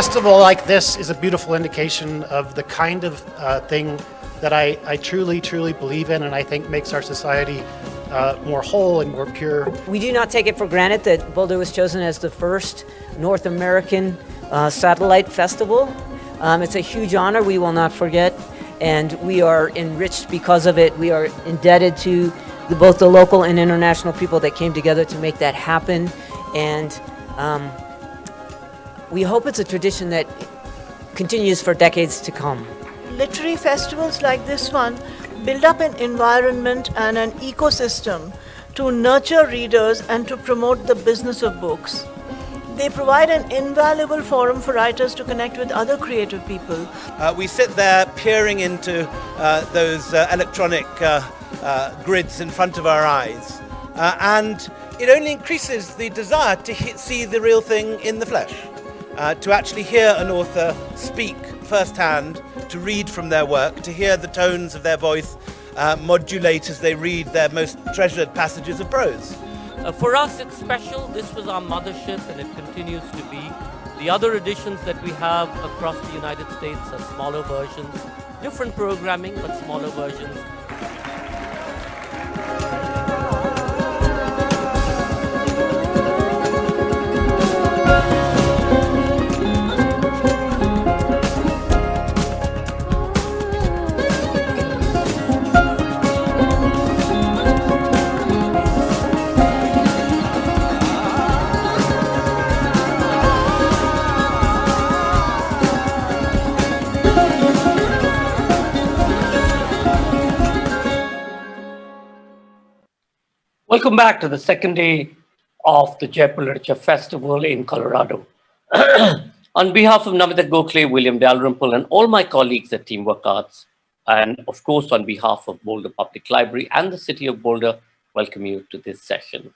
festival like this is a beautiful indication of the kind of thing that I truly, truly believe in, and I think makes our society more whole and more pure. We do not take it for granted that Boulder was chosen as the first North American satellite festival. It's a huge honor we will not forget, and we are enriched because of it. We are indebted to both the local and international people that came together to make that happen, and we hope it's a tradition that continues for decades to come. Literary festivals like this one build up an environment and an ecosystem to nurture readers and to promote the business of books. They provide an invaluable forum for writers to connect with other creative people. We sit there peering into those electronic grids in front of our eyes, and it only increases the desire to see the real thing in the flesh, to actually hear an author speak firsthand, to read from their work, to hear the tones of their voice modulate as they read their most treasured passages of prose. For us, it's special. This was our mothership, and it continues to be. The other editions that we have across the United States are smaller versions, different programming, but smaller versions. Welcome back to the second day of the Jaipur Literature Festival in Colorado. On behalf of Namita Gokhale, William Dalrymple, and all my colleagues at Teamwork Arts, and of course on behalf of Boulder Public Library and the City of Boulder, welcome you to this session.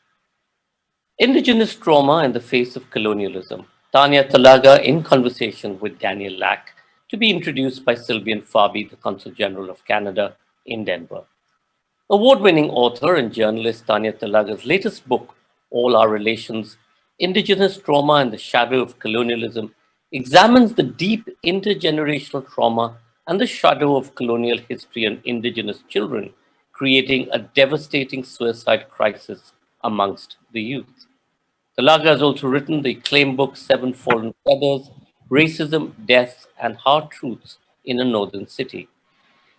Indigenous Trauma in the Face of Colonialism. Tanya Talaga in conversation with Daniel Lak, to be introduced by Sylvian Farby, the Consul General of Canada in Denver. Award-winning author and journalist Tanya Talaga's latest book, All Our Relations, Indigenous Trauma and the Shadow of Colonialism, examines the deep intergenerational trauma and the shadow of colonial history on Indigenous children, creating a devastating suicide crisis amongst the youth. Talaga has also written the acclaimed book, Seven Fallen Feathers, Racism, Death, and Hard Truths in a Northern City.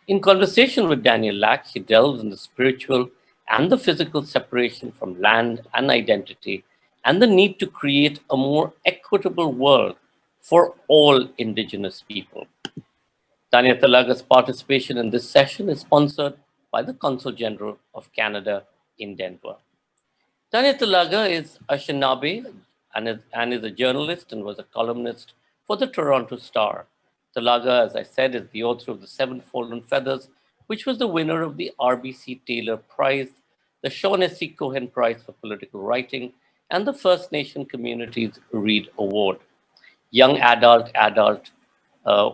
In conversation with Daniel Lak, he delves in the spiritual and the physical separation from land and identity, and the need to create a more equitable world for all Indigenous people. Tanya Talaga's participation in this session is sponsored by the Consul General of Canada in Denver. Tanya Talaga is Anishinaabe and is a journalist and was a columnist for the Toronto Star. Talaga, as I said, is the author of The Seven Fallen Feathers, which was the winner of the RBC Taylor Prize, the Shaughnessy Cohen Prize for Political Writing, and the First Nation Communities Read Award. Young adult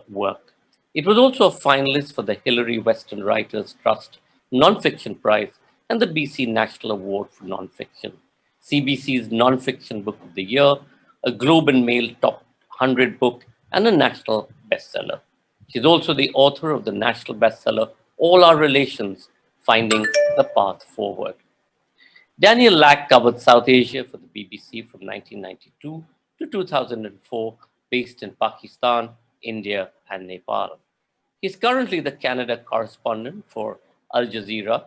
work. It was also a finalist for the Hillary Western Writers Trust Nonfiction Prize and the BC National Award for Nonfiction, CBC's Nonfiction Book of the Year, a Globe and Mail Top 100 book, and a national bestseller. She's also the author of the national bestseller, All Our Relations, Finding the Path Forward. Daniel Lak covered South Asia for the BBC from 1992 to 2004, based in Pakistan, India, and Nepal. He's currently the Canada correspondent for Al Jazeera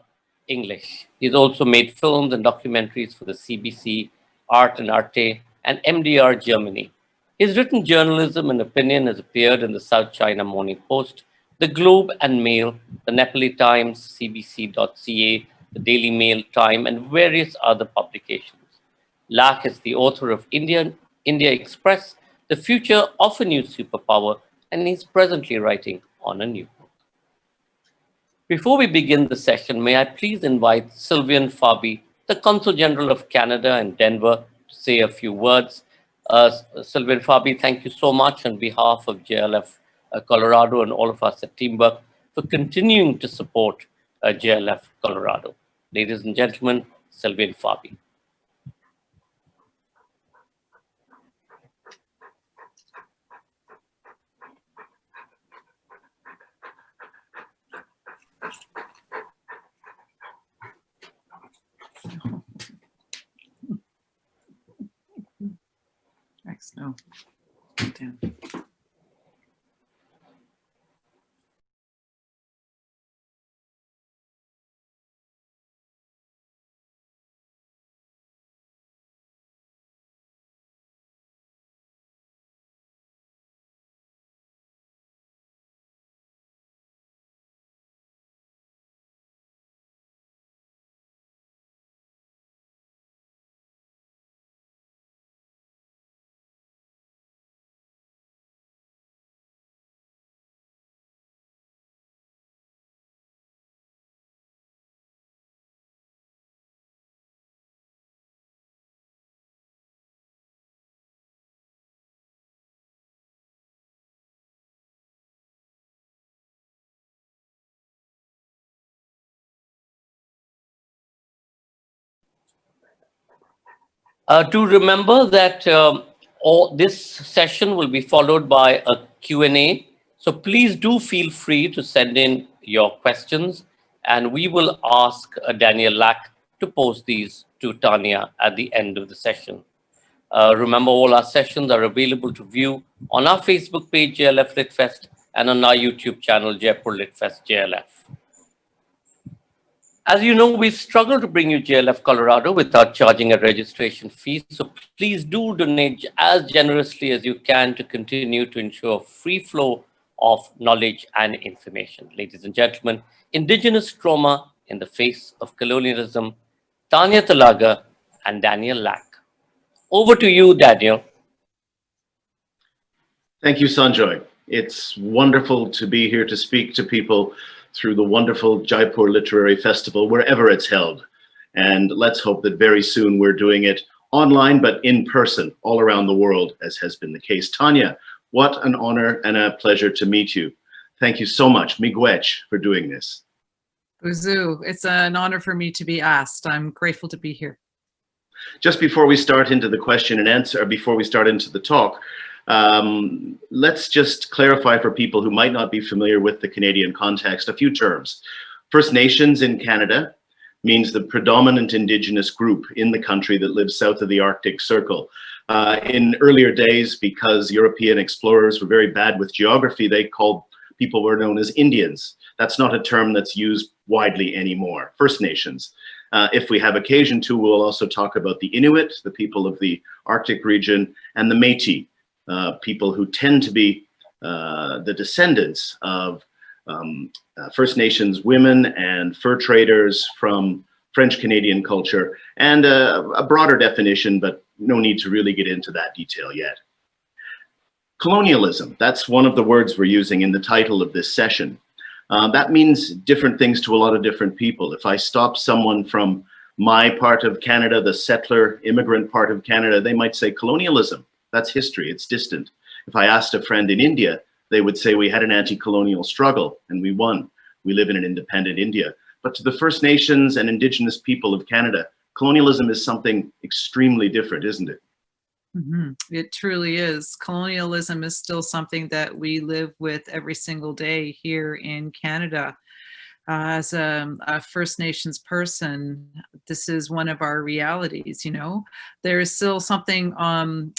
English. He's also made films and documentaries for the CBC, Art and Arte, and MDR Germany. His written journalism and opinion has appeared in the South China Morning Post, the Globe and Mail, the Nepali Times, CBC.ca, the Daily Mail Time, and various other publications. Lak is the author of India Express, The Future of a New Superpower, and he's presently writing on a new book. Before we begin the session, may I please invite Sylvian Farby, the Consul General of Canada in Denver, to say a few words. Sylvian Farby, thank you so much on behalf of JLF Colorado and all of us at Teamwork for continuing to support JLF Colorado. Ladies and gentlemen, Sylvian Farby. Thanks. No. Damn. Do remember that this session will be followed by a Q&A. So please do feel free to send in your questions, and we will ask Daniel Lak to pose these to Tanya at the end of the session. Remember, all our sessions are available to view on our Facebook page, JLF Lit Fest, and on our YouTube channel, Jaipur Lit Fest JLF. As you know, we struggle to bring you JLF Colorado without charging a registration fee, so please do donate as generously as you can to continue to ensure free flow of knowledge and information. Ladies and gentlemen, Indigenous Trauma in the Face of Colonialism, Tanya Talaga and Daniel Lak. Over to you, Daniel. Thank you, Sanjoy. It's wonderful to be here to speak to people through the wonderful Jaipur Literary Festival, wherever it's held. And let's hope that very soon we're doing it online, but in person, all around the world, as has been the case. Tanya, what an honor and a pleasure to meet you. Thank you so much, Miigwech, for doing this. Uzu, it's an honor for me to be asked. I'm grateful to be here. Just before we start into the question and answer, before we start into the talk, let's just clarify for people who might not be familiar with the Canadian context a few terms. First Nations in Canada means the predominant Indigenous group in the country that lives south of the Arctic Circle. In earlier days, because European explorers were very bad with geography, they called people who were known as Indians. That's not a term that's used widely anymore. First Nations. If we have occasion to, we'll also talk about the Inuit, the people of the Arctic region, and the Métis, people who tend to be the descendants of First Nations women and fur traders from French-Canadian culture, and a broader definition, but no need to really get into that detail yet. Colonialism, that's one of the words we're using in the title of this session. That means different things to a lot of different people. If I stop someone from my part of Canada, the settler immigrant part of Canada, they might say colonialism. That's history, it's distant. If I asked a friend in India, they would say we had an anti-colonial struggle and we won. We live in an independent India. But to the First Nations and Indigenous people of Canada, colonialism is something extremely different, isn't it? Mm-hmm. It truly is. Colonialism is still something that we live with every single day here in Canada. As a First Nations person, this is one of our realities, you know. There is still something on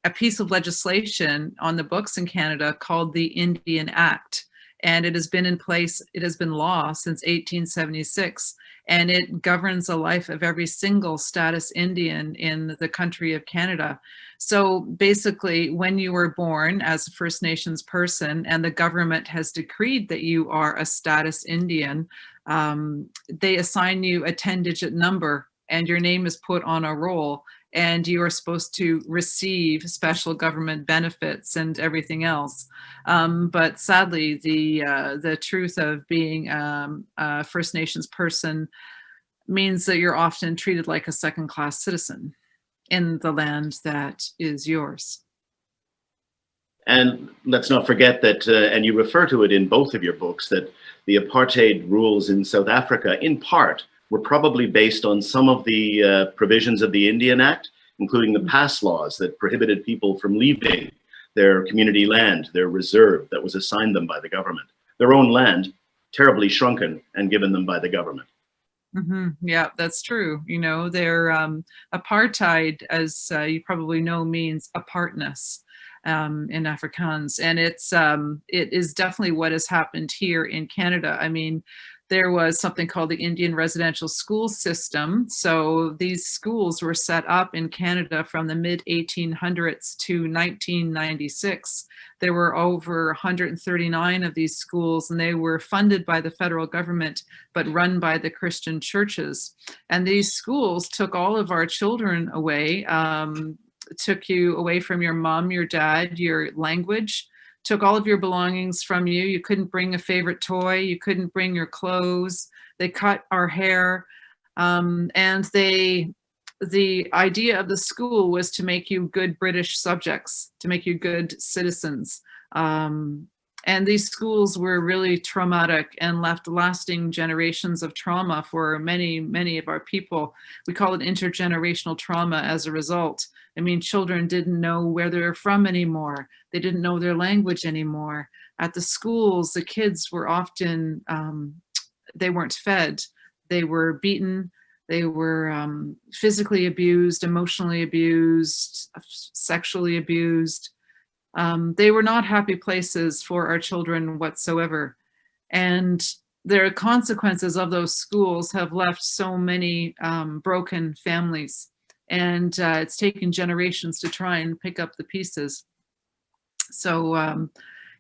a piece of legislation on the books in Canada called the Indian Act. And it has been in place, it has been law since 1876. And it governs the life of every single status Indian in the country of Canada. So basically, when you were born as a First Nations person and the government has decreed that you are a status Indian, they assign you a 10-digit number and your name is put on a roll and you are supposed to receive special government benefits and everything else. But sadly, the truth of being a First Nations person means that you're often treated like a second-class citizen in the land that is yours. And let's not forget that, and you refer to it in both of your books, that the apartheid rules in South Africa, in part, were probably based on some of the provisions of the Indian Act, including the pass laws that prohibited people from leaving their community land, their reserve that was assigned them by the government. Their own land, terribly shrunken and given them by the government. Yeah, that's true. You know, they're apartheid, as you probably know, means apartness in Afrikaans, and it is definitely what has happened here in Canada. I mean, there was something called the Indian residential school system. So these schools were set up in Canada from the mid 1800s to 1996. There were over 139 of these schools, and they were funded by the federal government, but run by the Christian churches. And these schools took all of our children away, took you away from your mom, your dad, your language, took all of your belongings from you. You couldn't bring a favorite toy. You couldn't bring your clothes. They cut our hair. And the idea of the school was to make you good British subjects, to make you good citizens. And these schools were really traumatic and left lasting generations of trauma for many, many of our people. We call it intergenerational trauma as a result. I mean, children didn't know where they're from anymore. They didn't know their language anymore. At the schools, the kids were often, they weren't fed. They were beaten. They were physically abused, emotionally abused, sexually abused. They were not happy places for our children whatsoever. And the consequences of those schools have left so many broken families. And it's taken generations to try and pick up the pieces. So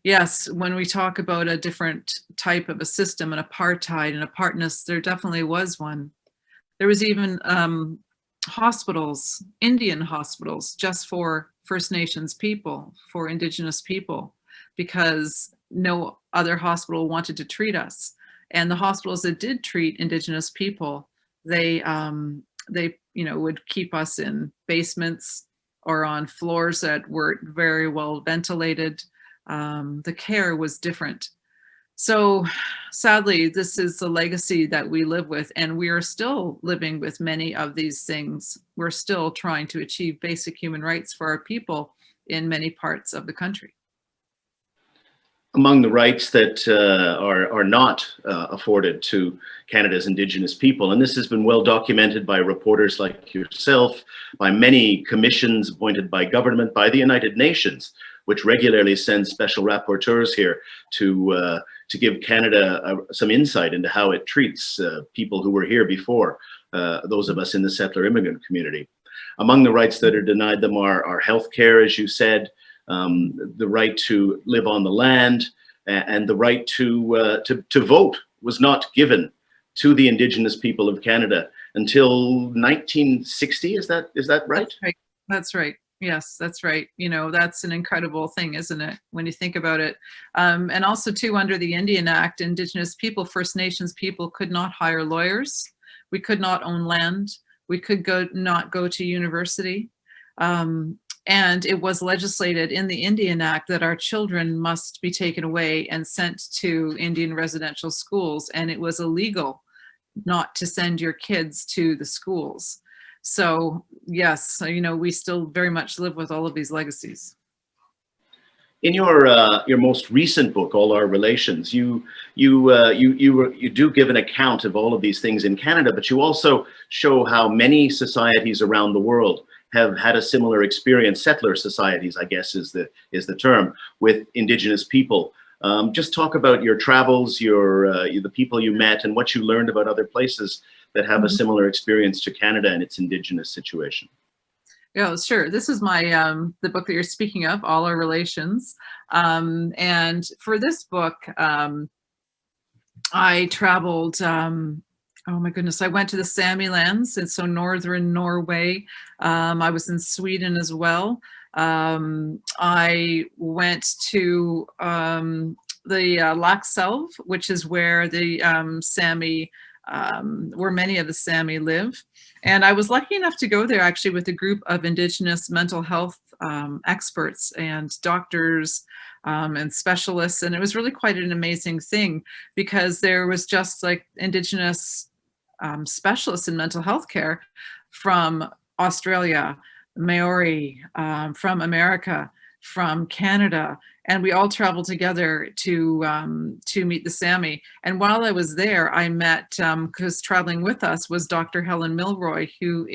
yes, when we talk about a different type of a system, an apartheid, an apartness, there definitely was one. There was even hospitals, Indian hospitals, just for First Nations people, for Indigenous people, because no other hospital wanted to treat us. And the hospitals that did treat Indigenous people, they would keep us in basements or on floors that weren't very well ventilated. The care was different. So sadly, this is the legacy that we live with, and we are still living with many of these things. We're still trying to achieve basic human rights for our people in many parts of the country. Among the rights that are not afforded to Canada's Indigenous people, and this has been well documented by reporters like yourself, by many commissions appointed by government, by the United Nations, which regularly sends special rapporteurs here to give Canada some insight into how it treats people who were here before, those of us in the settler immigrant community. Among the rights that are denied them are healthcare, as you said, the right to live on the land, and the right to vote was not given to the Indigenous people of Canada until 1960. Is that right? That's right. That's right. Yes, that's right. You know, that's an incredible thing, isn't it, when you think about it? And also, too, under the Indian Act, Indigenous people, First Nations people could not hire lawyers. We could not own land. We could not go to university. And it was legislated in the Indian Act that our children must be taken away and sent to Indian residential schools. And it was illegal not to send your kids to the schools. So yes, you know, we still very much live with all of these legacies. In your most recent book, All Our Relations, you do give an account of all of these things in Canada, but you also show how many societies around the world have had a similar experience. Settler societies, I guess, is the term, with Indigenous people. Just talk about your travels, the people you met, and what you learned about other places that have a similar experience to Canada and its Indigenous situation. Yeah, sure. This is my the book that you're speaking of, All Our Relations. And for this book, I traveled, oh my goodness, I went to the Sami lands, and so northern Norway. I was in Sweden as well. I went to the Laxelv, which is where the Sami, where many of the Sami live. And I was lucky enough to go there actually with a group of Indigenous mental health experts and doctors and specialists. And it was really quite an amazing thing, because there was just like Indigenous specialists in mental health care from Australia, Maori, from America, from Canada, and we all traveled together to meet the Sami. And while I was there, I met, because traveling with us was Dr. Helen Milroy, who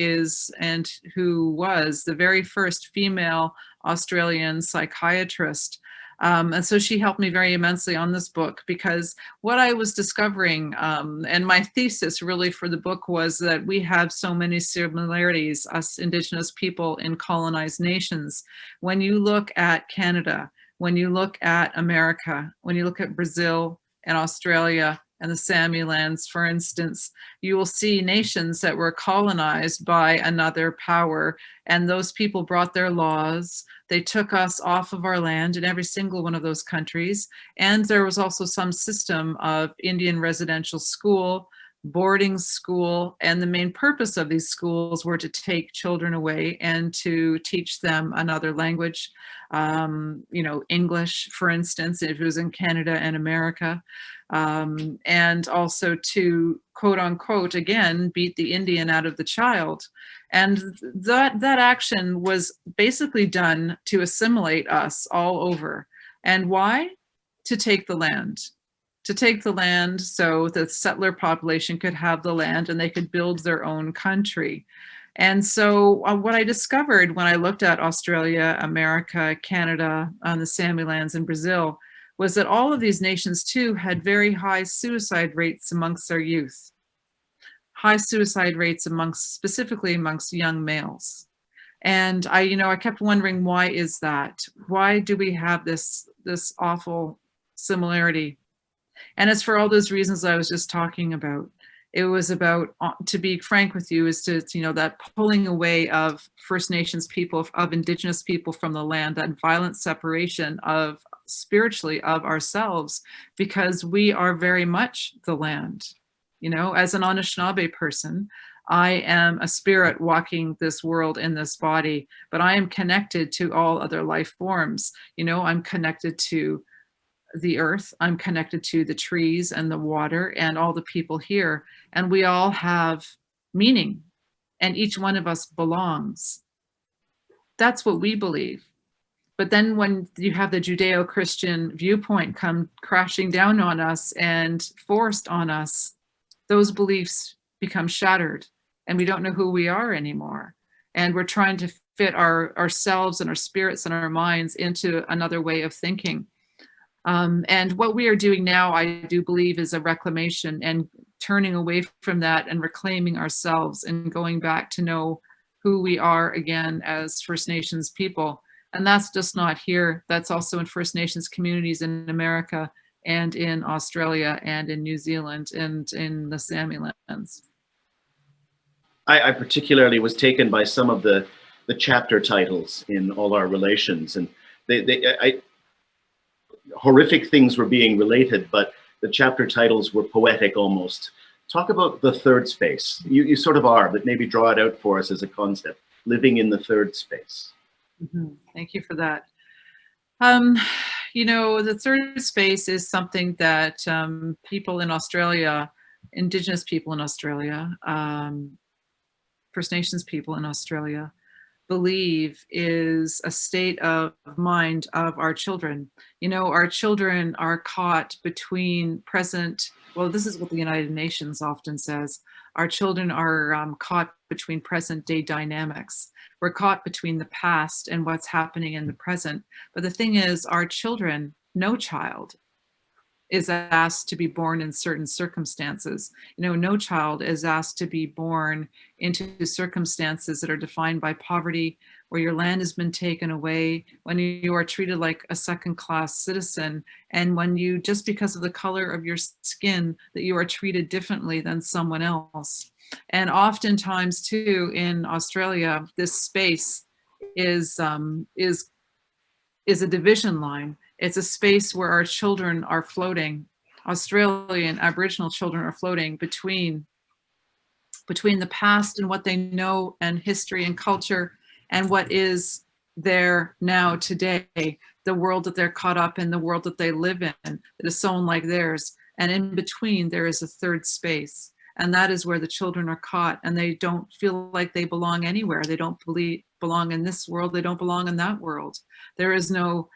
was the very first female Australian psychiatrist. And so she helped me very immensely on this book, because what I was discovering, and my thesis really for the book, was that we have so many similarities, us Indigenous people in colonized nations. When you look at Canada, when you look at America, when you look at Brazil and Australia and the Sami lands, for instance, you will see nations that were colonized by another power, and those people brought their laws. They took us off of our land in every single one of those countries. And there was also some system of Indian residential school, boarding school, and the main purpose of these schools were to take children away and to teach them another language, English, for instance, if it was in Canada and America, and also to, quote unquote, again, beat the Indian out of the child. And that action was basically done to assimilate us all over. And why? To take the land. To take the land so the settler population could have the land and they could build their own country. And so what I discovered when I looked at Australia, America, Canada, the Sami lands, and Brazil, was that all of these nations too had very high suicide rates amongst their youth. High suicide rates specifically amongst young males. And I kept wondering, why is that? Why do we have this awful similarity? And it's for all those reasons I was just talking about. It was about, to be frank with you, is to, that pulling away of First Nations people, of Indigenous people from the land, that violent separation of spiritually of ourselves, because we are very much the land. As an Anishinaabe person, I am a spirit walking this world in this body, but I am connected to all other life forms. I'm connected to the earth, I'm connected to the trees and the water and all the people here, and we all have meaning, and each one of us belongs. That's what we believe. But then when you have the Judeo-Christian viewpoint come crashing down on us and forced on us, those beliefs become shattered, and we don't know who we are anymore. And we're trying to fit ourselves and our spirits and our minds into another way of thinking. And what we are doing now, I do believe, is a reclamation and turning away from that and reclaiming ourselves and going back to know who we are again as First Nations people. And that's just not here. That's also in First Nations communities in America and in Australia and in New Zealand and in the Sami lands. I particularly was taken by some of the chapter titles in all our relations, and horrific things were being related, but the chapter titles were poetic almost. Talk about the third space. You sort of are, but maybe draw it out for us as a concept, living in the third space. Mm-hmm. Thank you for that. The third space is something that people in Australia, Indigenous people in Australia, First Nations people in Australia, believe is a state of mind of our children. Our children are caught between this is what the United Nations often says, our children are caught between present day dynamics. We're caught between the past and what's happening in the present. But the thing is, our children, no child is asked to be born in certain circumstances. No child is asked to be born into circumstances that are defined by poverty, where your land has been taken away, when you are treated like a second-class citizen, and when you, just because of the color of your skin, that you are treated differently than someone else. And oftentimes too, in Australia, this space is a division line. It's a space where our children are floating. Australian Aboriginal children are floating between the past and what they know and history and culture and what is there now today, the world that they're caught up in, the world that they live in, that is so unlike theirs. And in between, there is a third space. And that is where the children are caught, and they don't feel like they belong anywhere. They don't belong in this world, they don't belong in that world. There is no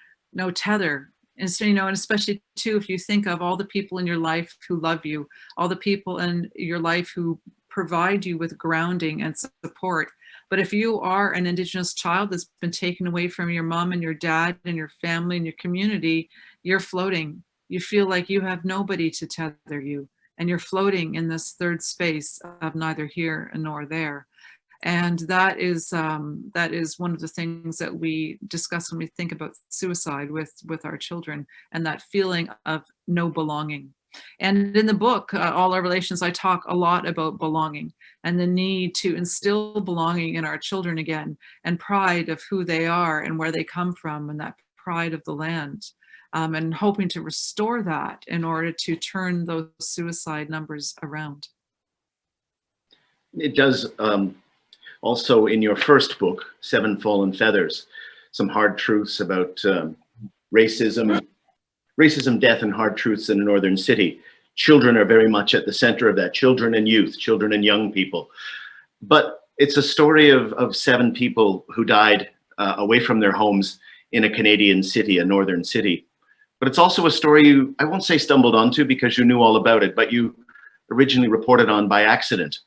tether. And so, you know, and especially too, if you think of all the people in your life who love you, all the people in your life who provide you with grounding and support. But if you are an Indigenous child that's been taken away from your mom and your dad and your family and your community, you're floating. You feel like you have nobody to tether you, and you're floating in this third space of neither here nor there. And that is one of the things that we discuss when we think about suicide with our children, and that feeling of no belonging. And in the book, All Our Relations, I talk a lot about belonging and the need to instill belonging in our children again, and pride of who they are and where they come from, and that pride of the land, and hoping to restore that in order to turn those suicide numbers around. It does. Also, in your first book, Seven Fallen Feathers, some hard truths about racism, death, and hard truths in a northern city. Children are very much at the center of that. Children and youth, children and young people. But it's a story of 7 people who died away from their homes in a Canadian city, a northern city. But it's also a story you, I won't say stumbled onto because you knew all about it, but you originally reported on by accident.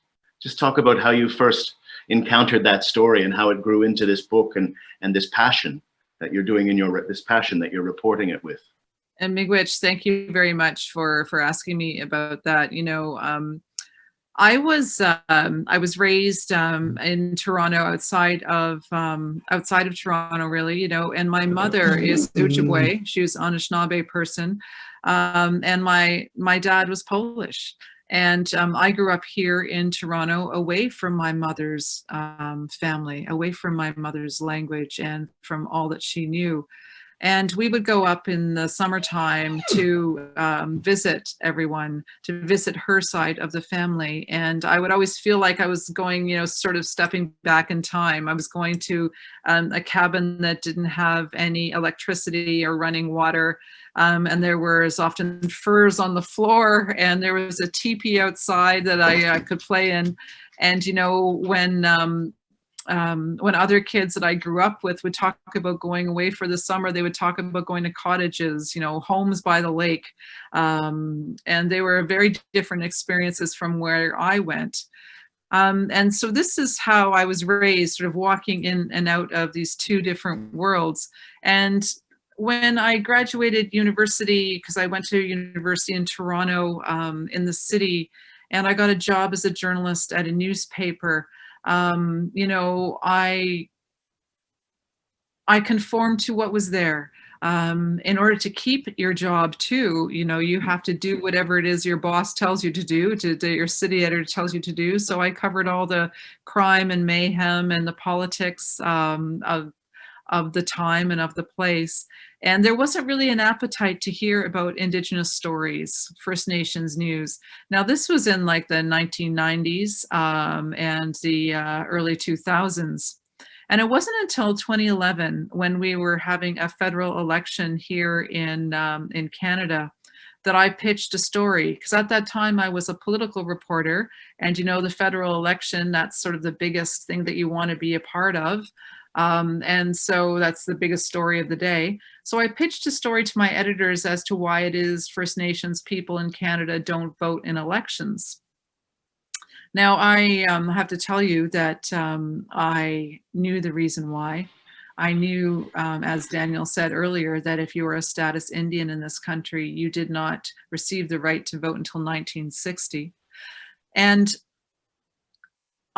Just talk about how you first encountered that story and how it grew into this book and this passion that you're doing in this passion that you're reporting it with. And Miigwech, thank you very much for asking me about that. You know, I was raised in Toronto, outside of Toronto, really. You know, and my mother is Ojibwe. She was an Anishinaabe person, and my dad was Polish. And I grew up here in Toronto, away from my mother's family, away from my mother's language and from all that she knew. And we would go up in the summertime to visit everyone, to visit her side of the family. And I would always feel like I was going, you know, sort of stepping back in time. I was going to a cabin that didn't have any electricity or running water. And there was often furs on the floor, and there was a teepee outside that I could play in. And, you know, when other kids that I grew up with would talk about going away for the summer, they would talk about going to cottages, you know, homes by the lake. And they were very different experiences from where I went. And so this is how I was raised, sort of walking in and out of these 2 different worlds. And when I graduated university, because I went to university in Toronto, in the city, and I got a job as a journalist at a newspaper, you know, I conformed to what was there. In order to keep your job too, you know, you have to do whatever it is your boss tells you to do, your city editor tells you to do. So I covered all the crime and mayhem and the politics of the time and of the place. And there wasn't really an appetite to hear about Indigenous stories, First Nations news. Now, this was in like the 1990s and the early 2000s. And it wasn't until 2011, when we were having a federal election here in Canada, that I pitched a story. Because at that time, I was a political reporter. And, you know, the federal election, that's sort of the biggest thing that you want to be a part of. And so that's the biggest story of the day. So I pitched a story to my editors as to why it is First Nations people in Canada don't vote in elections. Now, I have to tell you that I knew the reason why. I knew, as Daniel said earlier, that if you were a status Indian in this country, you did not receive the right to vote until 1960. And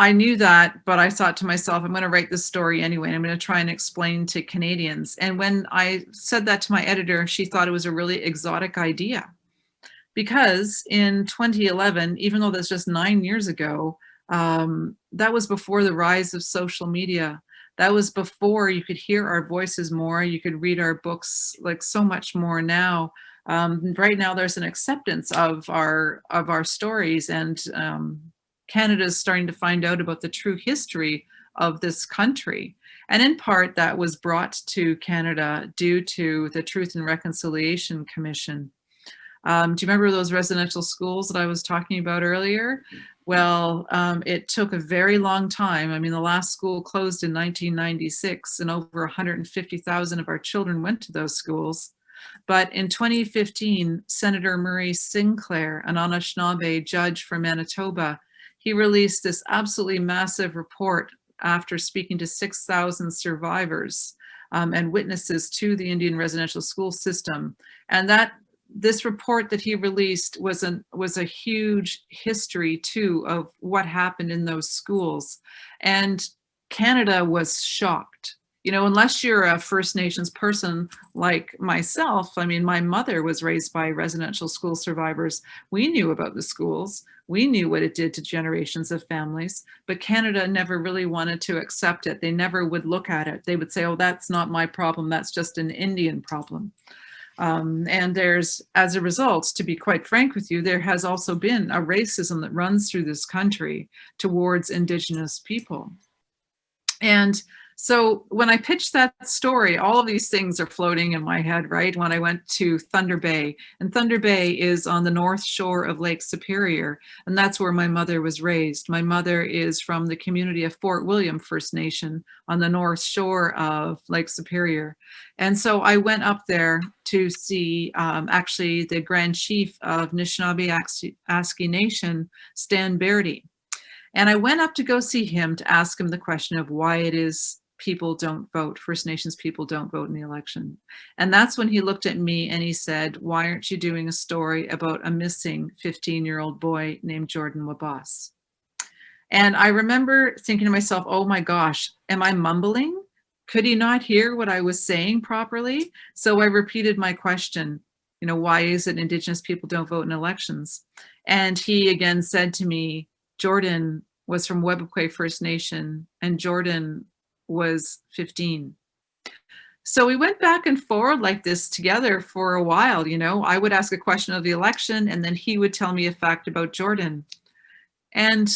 I knew that, but I thought to myself, I'm going to write this story anyway. And I'm going to try and explain to Canadians. And when I said that to my editor, she thought it was a really exotic idea. Because in 2011, even though that's just 9 years ago, that was before the rise of social media. That was before you could hear our voices more. You could read our books like so much more now. Right now, there's an acceptance of our stories, and Canada is starting to find out about the true history of this country. And in part, that was brought to Canada due to the Truth and Reconciliation Commission. Do you remember those residential schools that I was talking about earlier? Well, it took a very long time. I mean, the last school closed in 1996, and over 150,000 of our children went to those schools. But in 2015, Senator Murray Sinclair, an Anishinaabe judge from Manitoba, he released this absolutely massive report after speaking to 6,000 survivors and witnesses to the Indian residential school system. And this report that he released was a huge history too of what happened in those schools. And Canada was shocked. You know, unless you're a First Nations person like myself, I mean, my mother was raised by residential school survivors. We knew about the schools. We knew what it did to generations of families, but Canada never really wanted to accept it. They never would look at it. They would say, oh, that's not my problem. That's just an Indian problem. And there's, as a result, to be quite frank with you, there has also been a racism that runs through this country towards Indigenous people. And so when I pitched that story, all of these things are floating in my head, right? When I went to Thunder Bay, and Thunder Bay is on the north shore of Lake Superior, and that's where my mother was raised. My mother is from the community of Fort William First Nation on the north shore of Lake Superior. And so I went up there to see actually the Grand Chief of Anishinaabe-Aski Nation, Stan Bairdy. And I went up to go see him to ask him the question of why it is people don't vote, First Nations people don't vote in the election. And that's when he looked at me and he said, why aren't you doing a story about a missing 15-year-old boy named Jordan Wabas? And I remember thinking to myself, oh my gosh, am I mumbling? Could he not hear what I was saying properly? So I repeated my question, you know, why is it Indigenous people don't vote in elections? And he again said to me, Jordan was from Webequie First Nation, and Jordan was 15. So we went back and forward like this together for a while. You know, I would ask a question of the election, and then he would tell me a fact about Jordan. And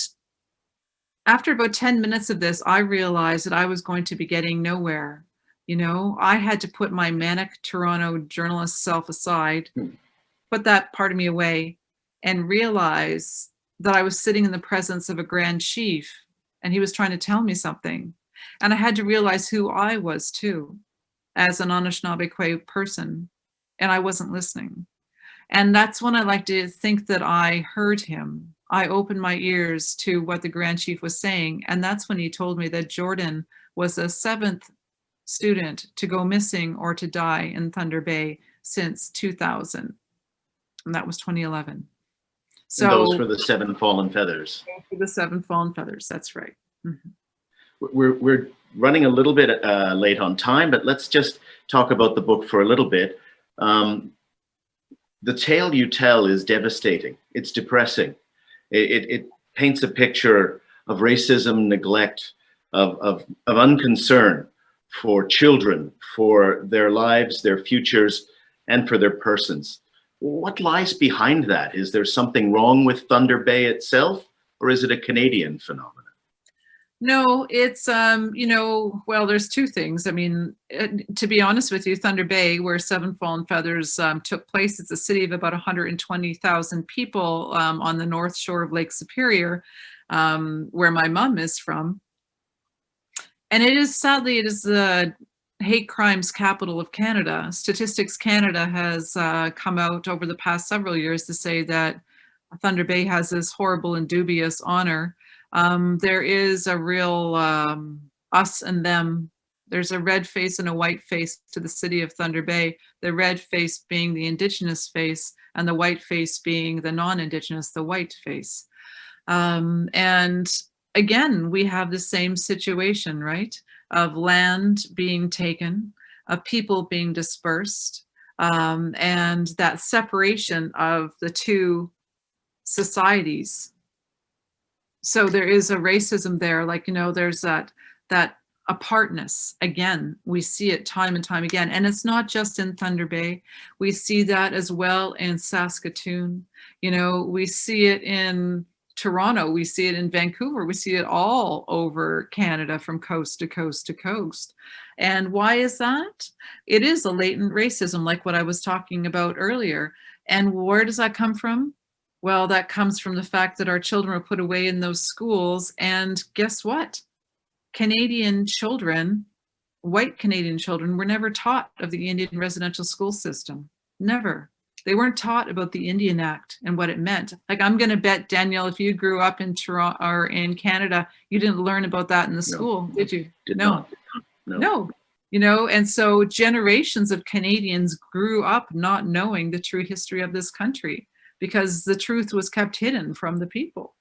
after about 10 minutes of this, I realized that I was going to be getting nowhere. You know, I had to put my manic Toronto journalist self aside, put that part of me away, and realize that I was sitting in the presence of a Grand Chief, and he was trying to tell me something. And I had to realize who I was too, as an Anishinaabe person, and I wasn't listening. And that's when I like to think that I heard him. I opened my ears to what the Grand Chief was saying, and that's when he told me that Jordan was the 7th student to go missing or to die in Thunder Bay since 2000, and that was 2011. So and those were the 7 fallen feathers. The 7 fallen feathers, that's right. Mm-hmm. We're running a little bit late on time, but let's just talk about the book for a little bit. The tale you tell is devastating. It's depressing. It paints a picture of racism, neglect, of unconcern for children, for their lives, their futures, and for their persons. What lies behind that? Is there something wrong with Thunder Bay itself, or is it a Canadian phenomenon? No, it's, you know, well, there's two things. I mean, to be honest with you, Thunder Bay, where 7 Fallen Feathers took place, it's a city of about 120,000 people on the north shore of Lake Superior, where my mom is from. And it is, sadly, it is the hate crimes capital of Canada. Statistics Canada has come out over the past several years to say that Thunder Bay has this horrible and dubious honor. There is a real us and them. There's a red face and a white face to the city of Thunder Bay, the red face being the Indigenous face and the white face being the non-Indigenous, the white face. And again, we have the same situation, right? Of land being taken, of people being dispersed, and that separation of the two societies. So there is a racism there, like, you know, there's that apartness. Again, we see it time and time again. And it's not just in Thunder Bay. We see that as well in Saskatoon. You know, we see it in Toronto. We see it in Vancouver. We see it all over Canada from coast to coast to coast. And why is that? It is a latent racism, like what I was talking about earlier. And where does that come from? Well, that comes from the fact that our children were put away in those schools. And guess what? Canadian children, white Canadian children, were never taught of the Indian residential school system. Never. They weren't taught about the Indian Act and what it meant. Like, I'm going to bet, Daniel, if you grew up in Toronto or in Canada, you didn't learn about that in the school, did you? No. You know, and so generations of Canadians grew up not knowing the true history of this country because the truth was kept hidden from the people.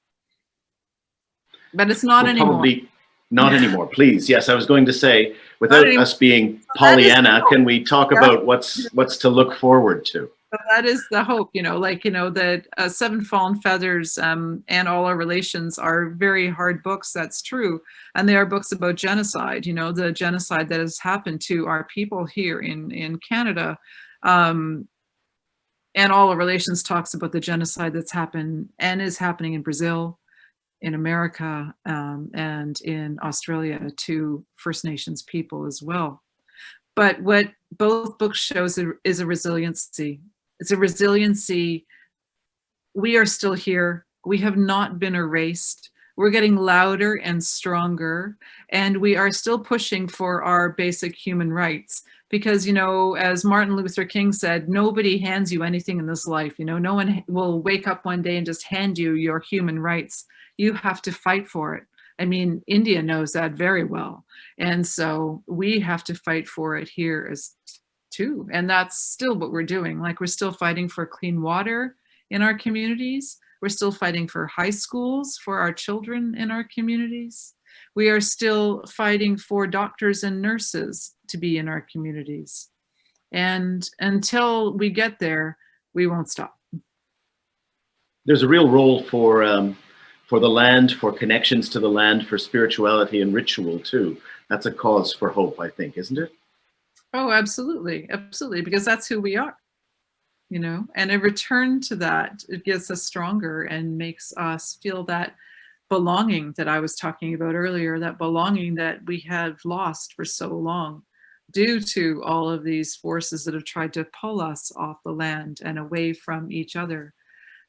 But it's not anymore. Probably not anymore, please. Yes, I was going to say, without us being Pollyanna, can we talk about what's to look forward to? But that is the hope, you know, like, you know, that Seven Fallen Feathers and All Our Relations are very hard books. That's true. And they are books about genocide, you know, the genocide that has happened to our people here in Canada. And All Our Relations talks about the genocide that's happened and is happening in Brazil, in America, and in Australia to First Nations people as well. But what both books shows is a resiliency. It's a resiliency. We are still here. We have not been erased. We're getting louder and stronger, and we are still pushing for our basic human rights. Because, you know, as Martin Luther King said, nobody hands you anything in this life. You know, no one will wake up one day and just hand you your human rights. You have to fight for it. I mean, India knows that very well. And so we have to fight for it here as too. And that's still what we're doing. Like, we're still fighting for clean water in our communities. We're still fighting for high schools for our children in our communities. We are still fighting for doctors and nurses to be in our communities. And until we get there, we won't stop. There's a real role for the land, for connections to the land, for spirituality and ritual too. That's a cause for hope, I think, isn't it? Oh, absolutely. Absolutely. Because that's who we are, you know, and a return to that, it gets us stronger and makes us feel that belonging that I was talking about earlier, that belonging that we have lost for so long due to all of these forces that have tried to pull us off the land and away from each other.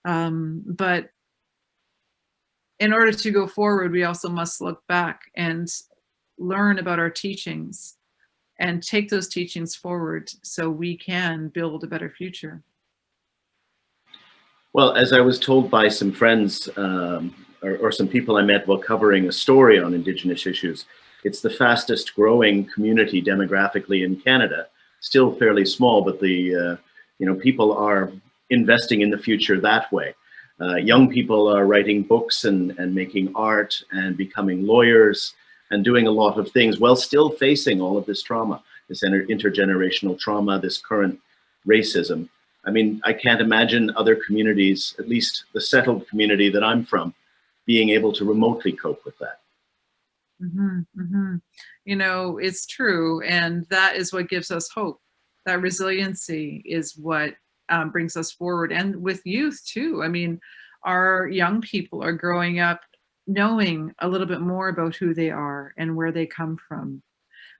But in order to go forward, we also must look back and learn about our teachings and take those teachings forward so we can build a better future. Well, as I was told by some friends or some people I met while covering a story on Indigenous issues, it's the fastest growing community demographically in Canada. Still fairly small, but the people are investing in the future that way. Young people are writing books and making art and becoming lawyers and doing a lot of things while still facing all of this trauma, this intergenerational trauma, this current racism. I mean, I can't imagine other communities, at least the settled community that I'm from, being able to remotely cope with that. Mm-hmm, mm-hmm. You know, it's true. And that is what gives us hope. That resiliency is what brings us forward. And with youth too. I mean, our young people are growing up knowing a little bit more about who they are and where they come from.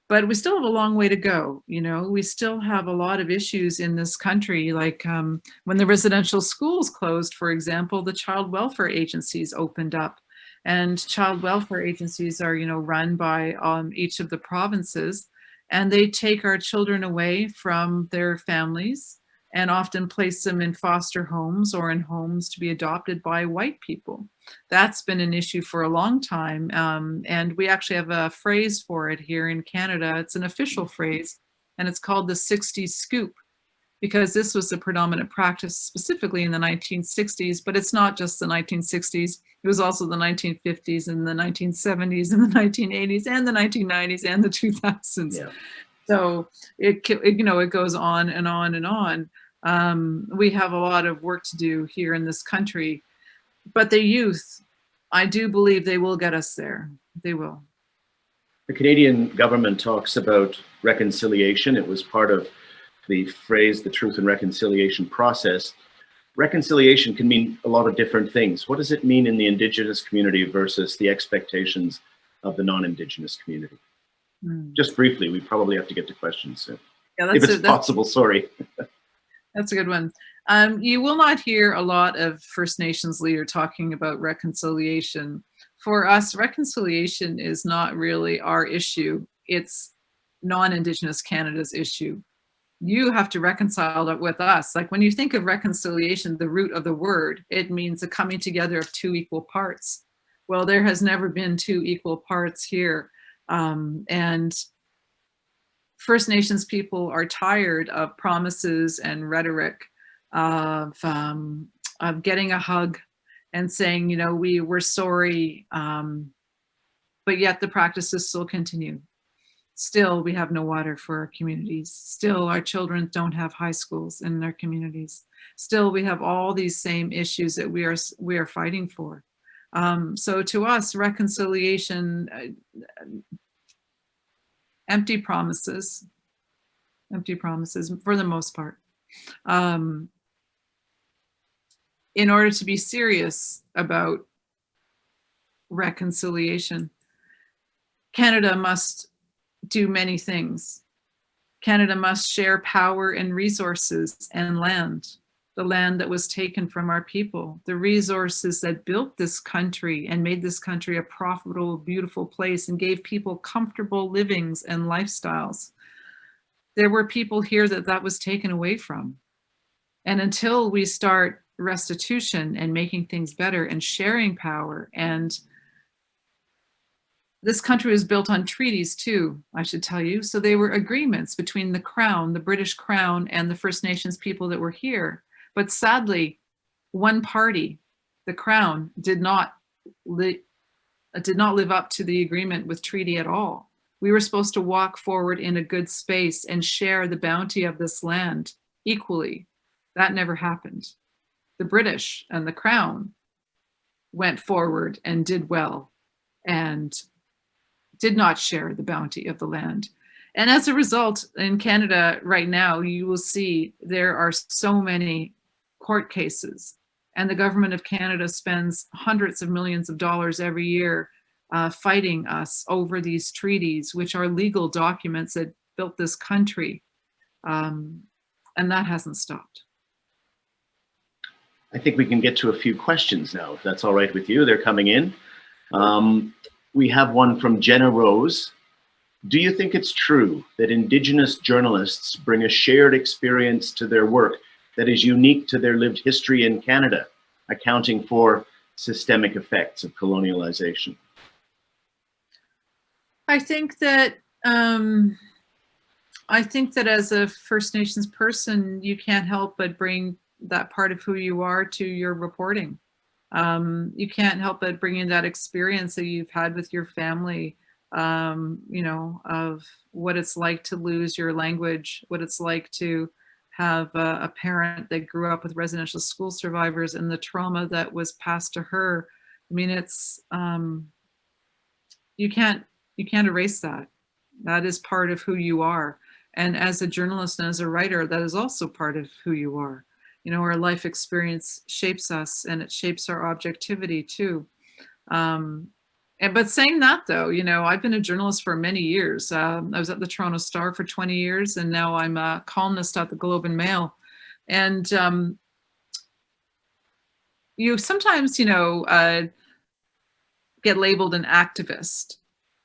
But we still have a long way to go. You know, we still have a lot of issues in this country, like when the residential schools closed, for example, the child welfare agencies opened up. And child welfare agencies are, you know, run by each of the provinces, and they take our children away from their families and often place them in foster homes or in homes to be adopted by white people. That's been an issue for a long time. And we actually have a phrase for it here in Canada. It's an official phrase, and it's called the 60s scoop, because this was the predominant practice specifically in the 1960s, but it's not just the 1960s. It was also the 1950s and the 1970s and the 1980s and the 1990s and the 2000s. Yeah. So it goes on and on and on. We have a lot of work to do here in this country, but the youth, I do believe they will get us there. They will. The Canadian government talks about reconciliation. It was part of the phrase, the Truth and Reconciliation process. Reconciliation can mean a lot of different things. What does it mean in the Indigenous community versus the expectations of the non-Indigenous community? Just briefly, we probably have to get to questions soon. Yeah, if it's possible, sorry. That's a good one. You will not hear a lot of First Nations leader talking about reconciliation. For us, reconciliation is not really our issue. It's non-Indigenous Canada's issue. You have to reconcile it with us. Like when you think of reconciliation, the root of the word, it means the coming together of two equal parts. Well, there has never been two equal parts here. And First Nations people are tired of promises and rhetoric of getting a hug and saying, you know, we're sorry, but yet the practices still continue. Still, we have no water for our communities. Still, our children don't have high schools in their communities. Still, we have all these same issues that we are fighting for. So to us, reconciliation, empty promises for the most part. In order to be serious about reconciliation, Canada must do many things. Canada must share power and resources and land, the land that was taken from our people, the resources that built this country and made this country a profitable, beautiful place and gave people comfortable livings and lifestyles. There were people here that was taken away from. And until we start restitution and making things better and sharing power, and this country was built on treaties too, I should tell you. So they were agreements between the Crown, the British Crown, and the First Nations people that were here. But sadly, one party, the Crown, did not live up to the agreement with treaty at all. We were supposed to walk forward in a good space and share the bounty of this land equally. That never happened. The British and the Crown went forward and did well and did not share the bounty of the land. And as a result, in Canada right now, you will see there are so many court cases, and the government of Canada spends hundreds of millions of dollars every year fighting us over these treaties, which are legal documents that built this country. And that hasn't stopped. I think we can get to a few questions now, if that's all right with you. They're coming in. We have one from Jenna Rose. Do you think it's true that Indigenous journalists bring a shared experience to their work that is unique to their lived history in Canada, accounting for systemic effects of colonialization? I think that as a First Nations person, you can't help but bring that part of who you are to your reporting. You can't help but bring in that experience that you've had with your family, you know, of what it's like to lose your language, what it's like to have a parent that grew up with residential school survivors and the trauma that was passed to her. I mean, it's, you can't erase that. That is part of who you are. And as a journalist and as a writer, that is also part of who you are. You know, our life experience shapes us and it shapes our objectivity too. But saying that though, you know, I've been a journalist for many years. I was at the Toronto Star for 20 years and now I'm a columnist at the Globe and Mail. And you sometimes, you know, get labeled an activist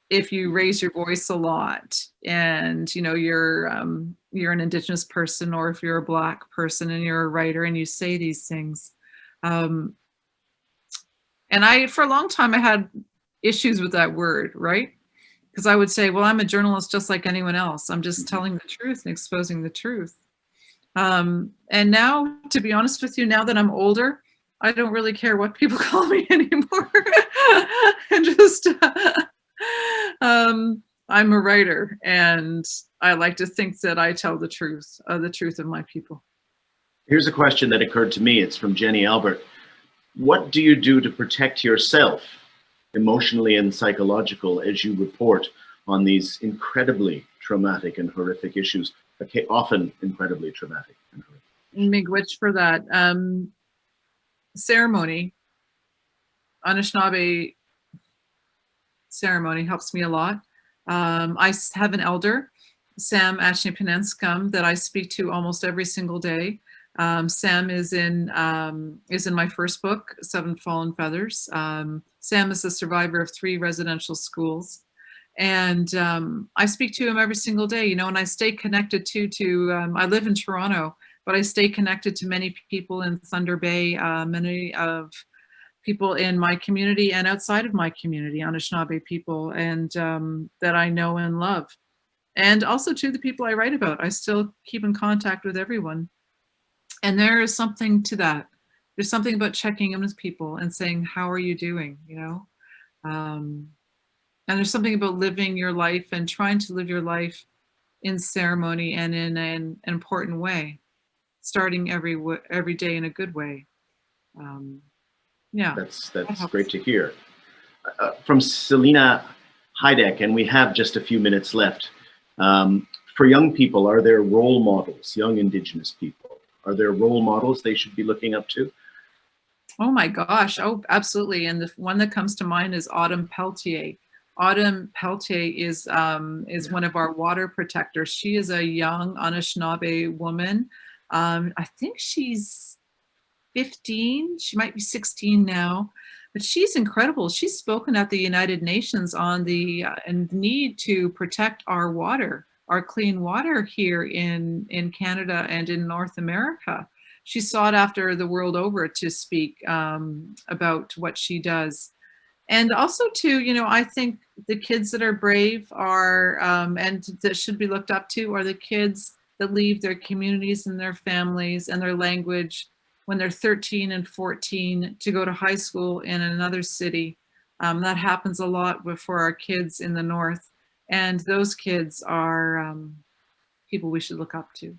if you raise your voice a lot and, you know, you're an Indigenous person, or if you're a Black person and you're a writer and you say these things. And for a long time, I had issues with that word, right? Because I would say, well, I'm a journalist just like anyone else. I'm just telling the truth and exposing the truth. And now, to be honest with you, now that I'm older, I don't really care what people call me anymore. And just, I'm a writer, and I like to think that I tell the truth of my people. Here's a question that occurred to me. It's from Jenny Albert. What do you do to protect yourself, emotionally and psychological, as you report on these incredibly traumatic and horrific issues, often incredibly traumatic and horrific? Miigwech for that. Ceremony, Anishinaabe ceremony helps me a lot. I have an elder, Sam Ashnipanenskam, that I speak to almost every single day. Sam is in my first book, Seven Fallen Feathers. Sam is a survivor of 3 residential schools. And I speak to him every single day, and I stay connected I live in Toronto, but I stay connected to many people in Thunder Bay, many of people in my community and outside of my community, Anishinaabe people, and that I know and love. And also to the people I write about, I still keep in contact with everyone. And there is something to that. There's something about checking in with people and saying, how are you doing, And there's something about living your life and trying to live your life in ceremony and in an important way, starting every day in a good way. Yeah. That's great to hear. From Selena Heideck, and we have just a few minutes left. For young people, are there role models, young Indigenous people? Are there role models they should be looking up to? Oh my gosh. Oh, absolutely. And the one that comes to mind is Autumn Peltier. Autumn Peltier is one of our water protectors. She is a young Anishinaabe woman. I think she's 15. She might be 16 now, but she's incredible. She's spoken at the United Nations on the need to protect our water, our clean water here in Canada and in North America. She's sought after the world over to speak about what she does. And also too, I think the kids that are brave are, and that should be looked up to, are the kids that leave their communities and their families and their language when they're 13 and 14 to go to high school in another city. That happens a lot for our kids in the North. And those kids are people we should look up to.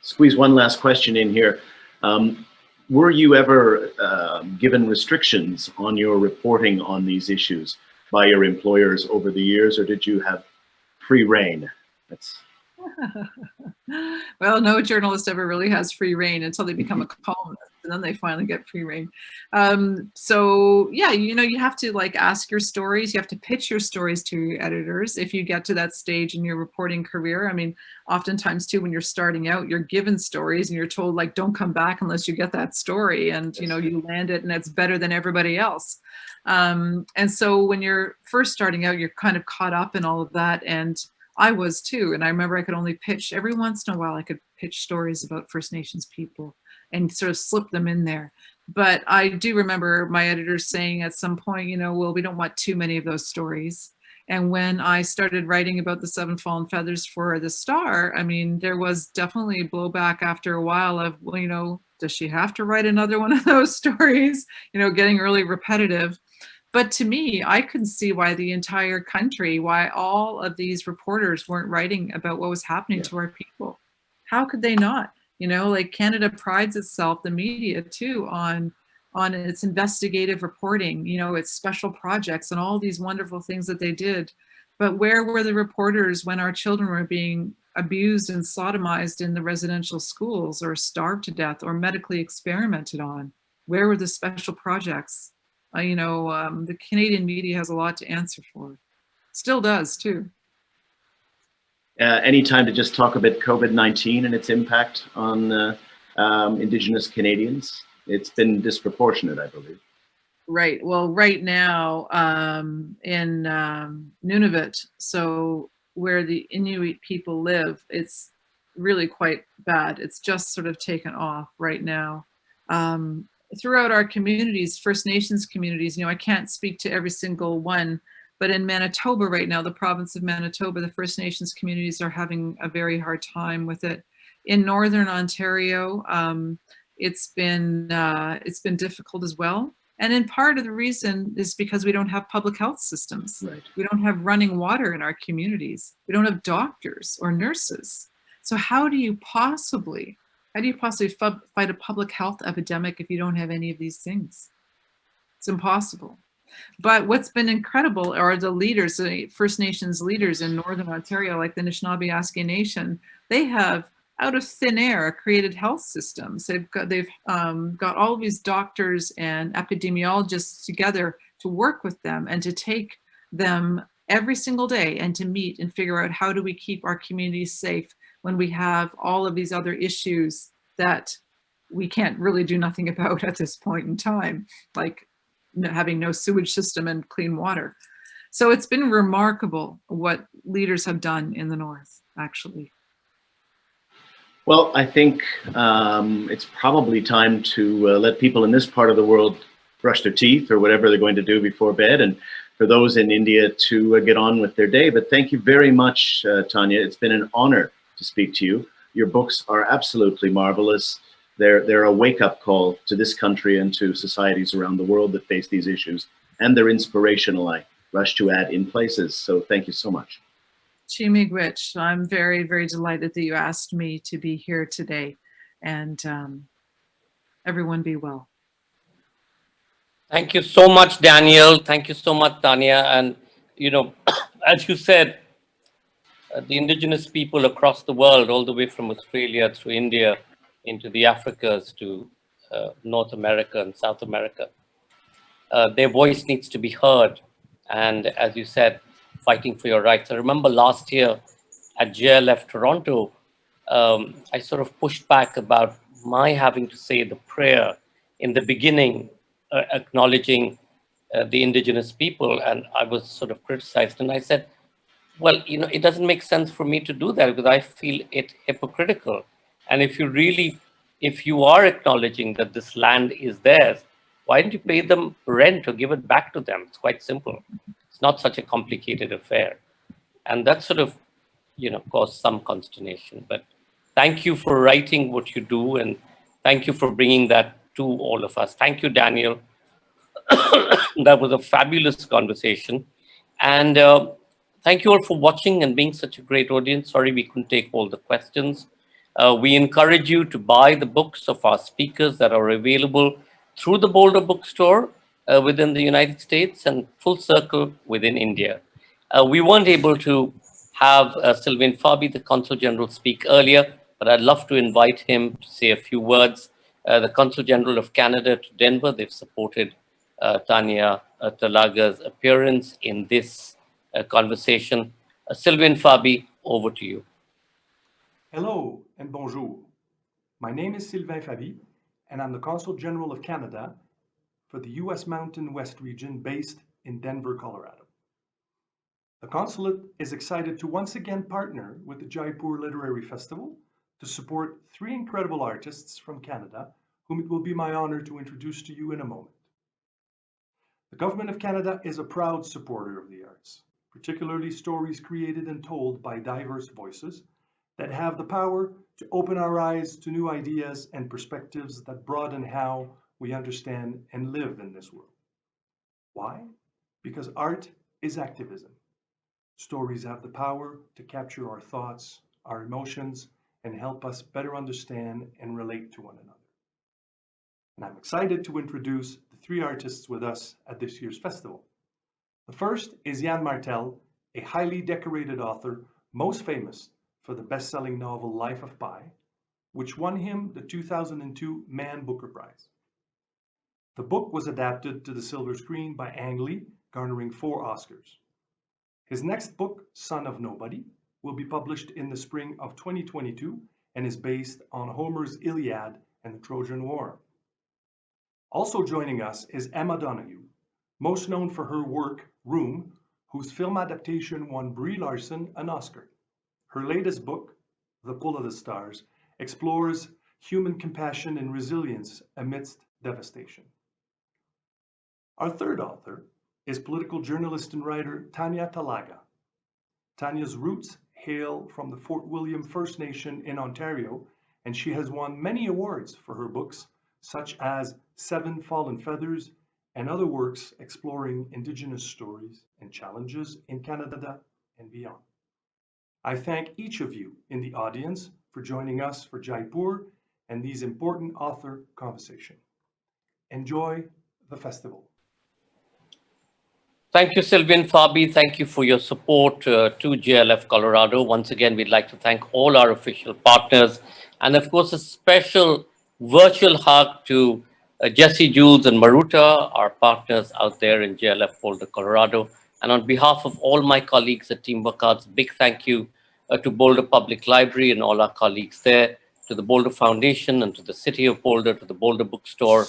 Squeeze one last question in here. Were you ever given restrictions on your reporting on these issues by your employers over the years, or did you have free reign? Well, no journalist ever really has free reign until they become a columnist, and then they finally get free reign. So yeah, you have to ask your stories. You have to pitch your stories to your editors if you get to that stage in your reporting career. I mean, oftentimes too, when you're starting out, you're given stories and you're told don't come back unless you get that story, and you land it and it's better than everybody else. And so when you're first starting out, you're kind of caught up in all of that, and I was too. And I remember I could only pitch every once in a while. I could pitch stories about First Nations people and sort of slip them in there. But I do remember my editors saying at some point, well, we don't want too many of those stories. And when I started writing about the Seven Fallen Feathers for the Star, I mean, there was definitely blowback after a while of, well, does she have to write another one of those stories? Getting really repetitive. But to me, I couldn't see why the entire country, why all of these reporters weren't writing about what was happening to our people. How could they not? Canada prides itself, the media too, on its investigative reporting, its special projects and all these wonderful things that they did. But where were the reporters when our children were being abused and sodomized in the residential schools, or starved to death, or medically experimented on? Where were the special projects? The Canadian media has a lot to answer for. Still does too. Any time to just talk about COVID-19 and its impact on Indigenous Canadians? It's been disproportionate, I believe. Right. Well, right now in Nunavut, so where the Inuit people live, it's really quite bad. It's just sort of taken off right now. Throughout our communities, First Nations communities, I can't speak to every single one, but in Manitoba right now, the province of Manitoba, the First Nations communities are having a very hard time with it. In Northern Ontario, it's been difficult as well. And in part of the reason is because we don't have public health systems. Right. We don't have running water in our communities. We don't have doctors or nurses. So how do you possibly fight a public health epidemic if you don't have any of these things? It's impossible. But what's been incredible are the leaders, the First Nations leaders in Northern Ontario, like the Anishinaabe Nation. They have, out of thin air, created health systems. They've got all of these doctors and epidemiologists together to work with them and to take them every single day and to meet and figure out how do we keep our communities safe when we have all of these other issues that we can't really do nothing about at this point in time, like having no sewage system and clean water. So it's been remarkable what leaders have done in the North, actually. Well, I think it's probably time to let people in this part of the world brush their teeth or whatever they're going to do before bed, and for those in India to get on with their day. But thank you very much, Tanya. It's been an honor to speak to you. Your books are absolutely marvelous. They're a wake-up call to this country and to societies around the world that face these issues, and they're inspirational, I rush to add, in places. So thank you so much. Chimigwich, I'm very, very delighted that you asked me to be here today, and everyone be well. Thank you so much, Daniel. Thank you so much, Tanya. And, you know, as you said, the indigenous people across the world, all the way from Australia through India into the Africas to North America and South America, their voice needs to be heard. And as you said, fighting for your rights. I remember last year at JLF Toronto, I sort of pushed back about my having to say the prayer in the beginning, acknowledging the indigenous people, and I was sort of criticized. And I said, well, you know, it doesn't make sense for me to do that because I feel it hypocritical. And if you are acknowledging that this land is theirs, why don't you pay them rent or give it back to them? It's quite simple. It's not such a complicated affair. And that sort of, you know, caused some consternation. But thank you for writing what you do, and thank you for bringing that to all of us. Thank you, Daniel. That was a fabulous conversation. And thank you all for watching and being such a great audience. Sorry we couldn't take all the questions. We encourage you to buy the books of our speakers that are available through the Boulder Bookstore within the United States and Full Circle within India. We weren't able to have Sylvain Fabi, the Consul General, speak earlier, but I'd love to invite him to say a few words. The Consul General of Canada to Denver, they've supported Tanya Talaga's appearance in this conversation. Sylvain Fabi, over to you. Hello and bonjour. My name is Sylvain Fabi, and I'm the Consul General of Canada for the U.S. Mountain West region based in Denver, Colorado. The Consulate is excited to once again partner with the Jaipur Literary Festival to support 3 incredible artists from Canada, whom it will be my honor to introduce to you in a moment. The Government of Canada is a proud supporter of the arts, particularly stories created and told by diverse voices that have the power to open our eyes to new ideas and perspectives that broaden how we understand and live in this world. Why? Because art is activism. Stories have the power to capture our thoughts, our emotions, and help us better understand and relate to one another. And I'm excited to introduce the 3 artists with us at this year's festival. The first is Jan Martell, a highly decorated author, most famous for the best-selling novel Life of Pi, which won him the 2002 Man Booker Prize. The book was adapted to the silver screen by Ang Lee, garnering 4 Oscars. His next book, Son of Nobody, will be published in the spring of 2022 and is based on Homer's Iliad and the Trojan War. Also joining us is Emma Donoghue, most known for her work Room, whose film adaptation won Brie Larson an Oscar. Her latest book, The Pull of the Stars, explores human compassion and resilience amidst devastation. Our third author is political journalist and writer Tanya Talaga. Tanya's roots hail from the Fort William First Nation in Ontario, and she has won many awards for her books, such as 7 Fallen Feathers and other works exploring Indigenous stories and challenges in Canada and beyond. I thank each of you in the audience for joining us for Jaipur and these important author conversation. Enjoy the festival. Thank you, Sylvain Fabi. Thank you for your support to JLF Colorado. Once again, we'd like to thank all our official partners. And of course, a special virtual hug to Jesse, Jules, and Maruta, our partners out there in JLF Boulder, Colorado. And on behalf of all my colleagues at Team Workouts, big thank you to Boulder Public Library and all our colleagues there. to the Boulder Foundation and to the City of Boulder, to the Boulder Bookstore.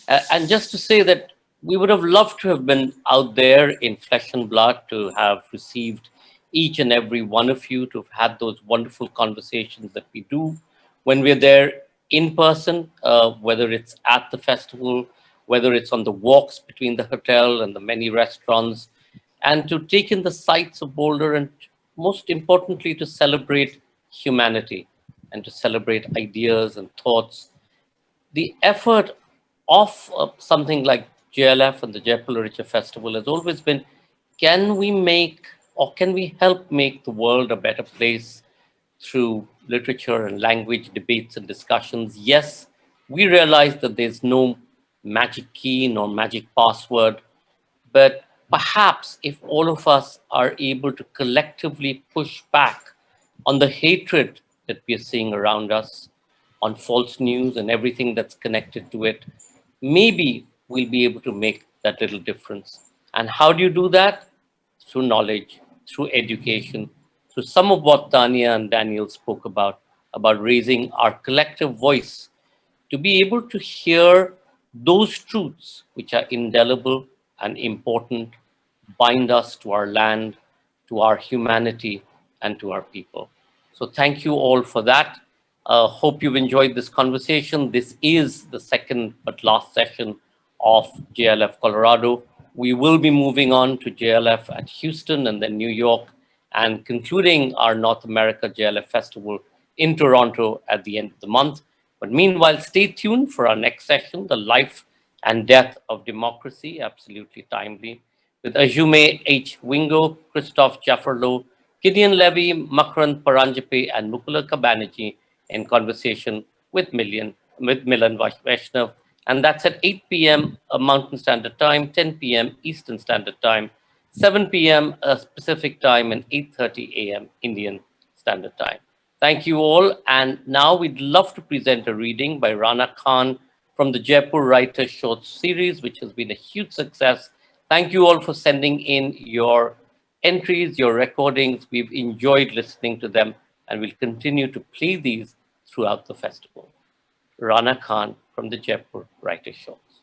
And just to say that we would have loved to have been out there in flesh and blood, to have received each and every one of you, to have had those wonderful conversations that we do when we're there in person, whether it's at the festival, whether it's on the walks between the hotel and the many restaurants, and to take in the sights of Boulder, and most importantly, to celebrate humanity and to celebrate ideas and thoughts. The effort of something like JLF and the Jaipur Literature Festival has always been, can we make, or can we help make the world a better place through literature and language debates and discussions? Yes, we realize that there's no magic key nor magic password, but perhaps if all of us are able to collectively push back on the hatred that we are seeing around us, on false news and everything that's connected to it, maybe we'll be able to make that little difference. And how do you do that? Through knowledge, through education, through some of what Tanya and Daniel spoke about raising our collective voice to be able to hear those truths which are indelible and important, bind us to our land, to our humanity, and to our people. So thank you all for that. Hope you've enjoyed this conversation. This is the second but last session of JLF Colorado. We will be moving on to JLF at Houston and then New York, and concluding our North America JLF Festival in Toronto at the end of the month. But meanwhile, stay tuned for our next session, The Life and Death of Democracy, absolutely timely, with Ajume H. Wingo, Christoph Jaffarlo, Gideon Levy, Makrant Paranjape, and Mukula Kabanerjee in conversation with Milan Vaishnav. And that's at 8 p.m. Mountain Standard Time, 10 p.m. Eastern Standard Time, 7 p.m. Pacific Time, and 8:30 a.m. Indian Standard Time. Thank you all. And now we'd love to present a reading by Rana Khan from the Jaipur Writers Short Series, which has been a huge success. Thank you all for sending in your entries, your recordings. We've enjoyed listening to them, and we'll continue to play these throughout the festival. Rana Khan from the Jaipur Writers Shorts.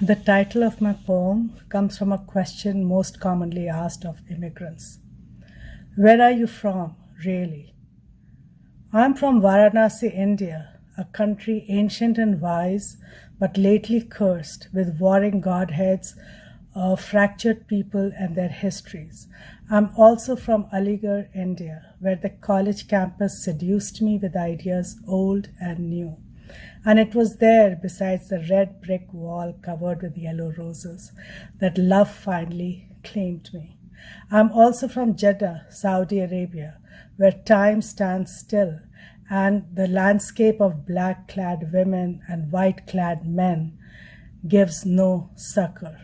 The title of my poem comes from a question most commonly asked of immigrants. Where are you from, really? I'm from Varanasi, India, a country ancient and wise, but lately cursed with warring godheads, fractured people and their histories. I'm also from Aligarh, India, where the college campus seduced me with ideas old and new. And it was there, besides the red brick wall covered with yellow roses, that love finally claimed me. I'm also from Jeddah, Saudi Arabia, where time stands still and the landscape of black-clad women and white-clad men gives no succor.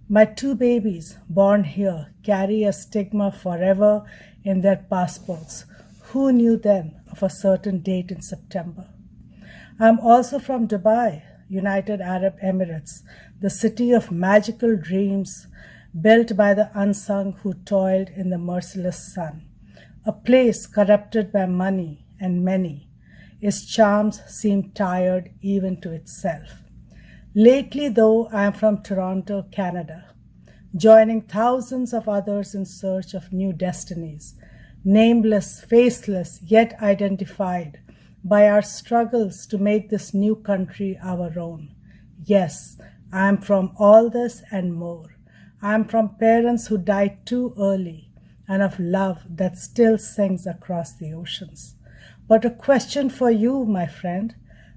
My 2 babies born here carry a stigma forever in their passports. Who knew then of a certain date in September? I'm also from Dubai, United Arab Emirates, the city of magical dreams built by the unsung who toiled in the merciless sun. A place corrupted by money and many, its charms seem tired even to itself. Lately, though, I am from Toronto, Canada, joining thousands of others in search of new destinies, nameless, faceless, yet identified by our struggles to make this new country our own. Yes, I am from all this and more. I am from parents who died too early and of love that still sings across the oceans. But a question for you, my friend,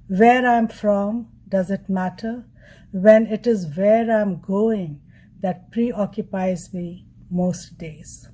where I am from, does it matter? When it is where I am going that preoccupies me most days.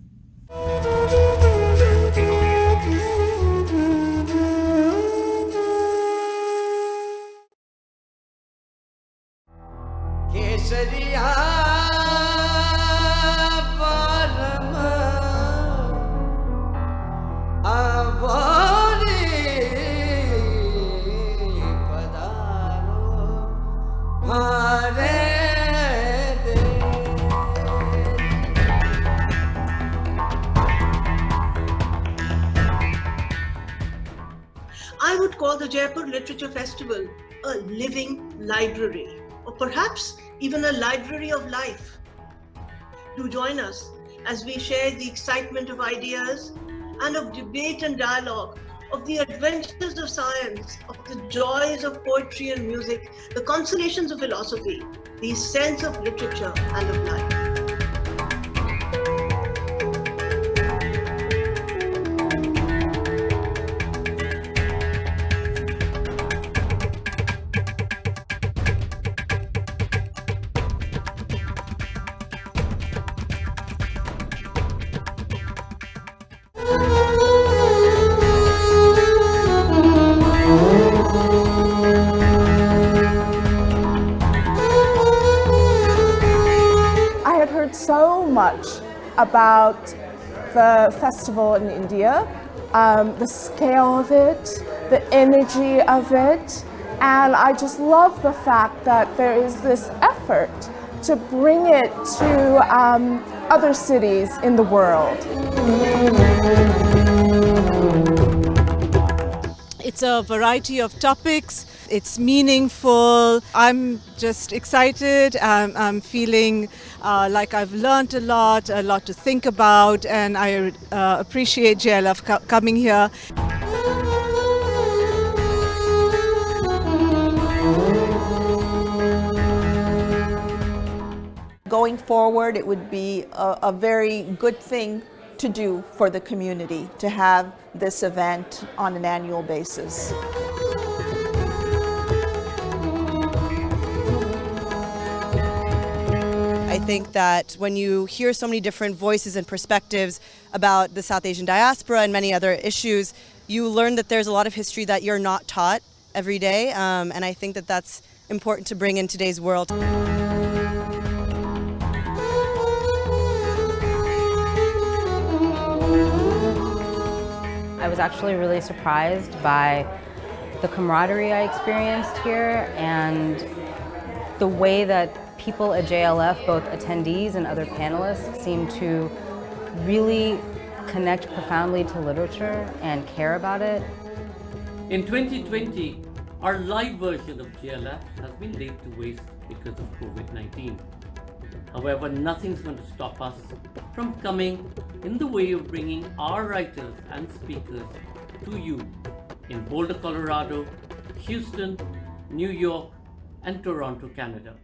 Jaipur Literature Festival a living library, or perhaps even a library of life. Do join us as we share the excitement of ideas and of debate and dialogue, of the adventures of science, of the joys of poetry and music, the consolations of philosophy, the sense of literature and of life. I had heard so much about the festival in India, the scale of it, the energy of it, and I just love the fact that there is this effort to bring it to other cities in the world. It's a variety of topics. It's meaningful. I'm just excited. I'm feeling like I've learned a lot to think about, and I appreciate JLF coming here. Going forward, it would be a very good thing to do for the community to have this event on an annual basis. I think that when you hear so many different voices and perspectives about the South Asian diaspora and many other issues, you learn that there's a lot of history that you're not taught every day, and I think that that's important to bring in today's world. I was actually really surprised by the camaraderie I experienced here and the way that people at JLF, both attendees and other panelists, seem to really connect profoundly to literature and care about it. In 2020, our live version of JLF has been laid to waste because of COVID-19. However, nothing's going to stop us from coming in the way of bringing our writers and speakers to you in Boulder, Colorado, Houston, New York, and Toronto, Canada.